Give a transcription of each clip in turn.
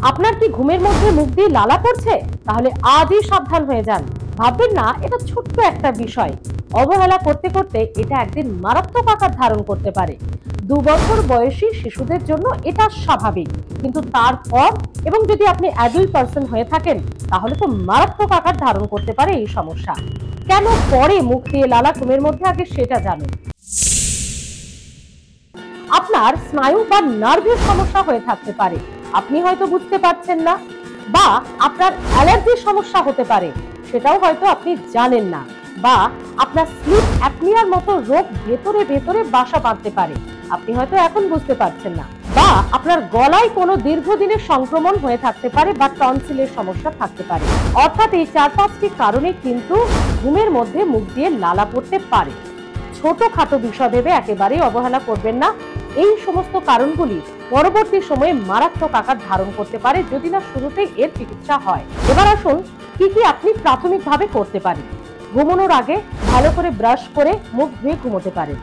আপনার কি ঘুমের মধ্যে মুখ দিয়ে লালা পড়ছে? তাহলে আজই সাবধান হয়ে যান। ভাববেন না এটা ছোট্ট একটা বিষয়। অবহেলা করতে করতে এটা একদিন মারাত্মক আকার ধারণ করতে পারে। 2 বছর বয়সী শিশুদের জন্য এটা স্বাভাবিক, কিন্তু তারপর এবং যদি আপনি অ্যাডাল্ট পারসন হয়ে থাকেন তাহলে তো মারাত্মক আকার ধারণ করতে পারে এই সমস্যা। কেন পরে মুখ দিয়ে লালা ঘুমের মধ্যে, আগে সেটা জানুন। আপনার স্নায়ু বা নার্ভের সমস্যা হয়ে থাকতে পারে, আপনি হয়তো বুঝতে পারছেন না, বা আপনার অ্যালার্জির সমস্যা হতে পারে, সেটাও হয়তো আপনি জানেন না, বা আপনার স্লিপ অ্যাপনিয়ার মতো রোগ ভেতরে ভেতরে বাসা বাঁধতে পারে, আপনি হয়তো এখন বুঝতে পারছেন না, বা আপনার গলায় কোনো দীর্ঘদিনের সংক্রমণ হয়ে থাকতে পারে বা টনসিলের সমস্যা থাকতে পারে। অর্থাৎ এই 4-5টি কারণে কিন্তু ঘুমের মধ্যে মুখ দিয়ে লালা পড়তে পারে। ছোটখাটো বিষয় ভেবে একেবারেই অবহেলা করবেন না। এই সমস্ত কারণগুলি পরবর্তী সময়ে মারাত্মক আকার ধারণ করতে পারে যদি না শুরুতেই এর চিকিৎসা হয়। এবার আসুন কি কি আপনি প্রাথমিকভাবে করতে পারেন। ঘুমানোর আগে ভালো করে ব্রাশ করে মুখ ধুয়ে ঘুমোতে পারেন।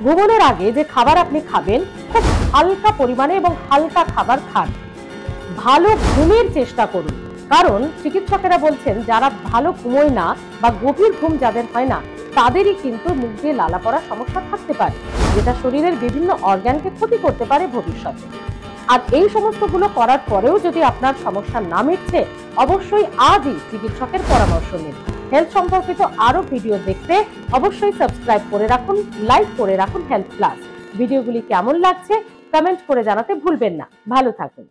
ঘুমানোর আগে যে খাবার আপনি খাবেন খুব হালকা পরিমাণে এবং হালকা খাবার খান। ভালো ঘুমের চেষ্টা করুন, কারণ চিকিৎসকেরা বলছেন যারা ভালো ঘুমোয় না বা গভীর ঘুম যাদের হয় না তাদেরই কিন্তু মুখ দিয়ে লালা পড়ার সমস্যা থাকতে পারে, যেটা শরীরের বিভিন্ন অর্গানকে ক্ষতি করতে পারে ভবিষ্যতে। আর এই সমস্তগুলো করার পরেও যদি আপনার সমস্যা না মিটছে, অবশ্যই আজই চিকিৎসকের পরামর্শ নিন। হেলথ সম্পর্কিত আরো ভিডিও দেখতে অবশ্যই সাবস্ক্রাইব করে রাখুন, লাইক করে রাখুন হেলথ প্লাস। ভিডিওগুলি কেমন লাগছে কমেন্ট করে জানাতে ভুলবেন না। ভালো থাকুন।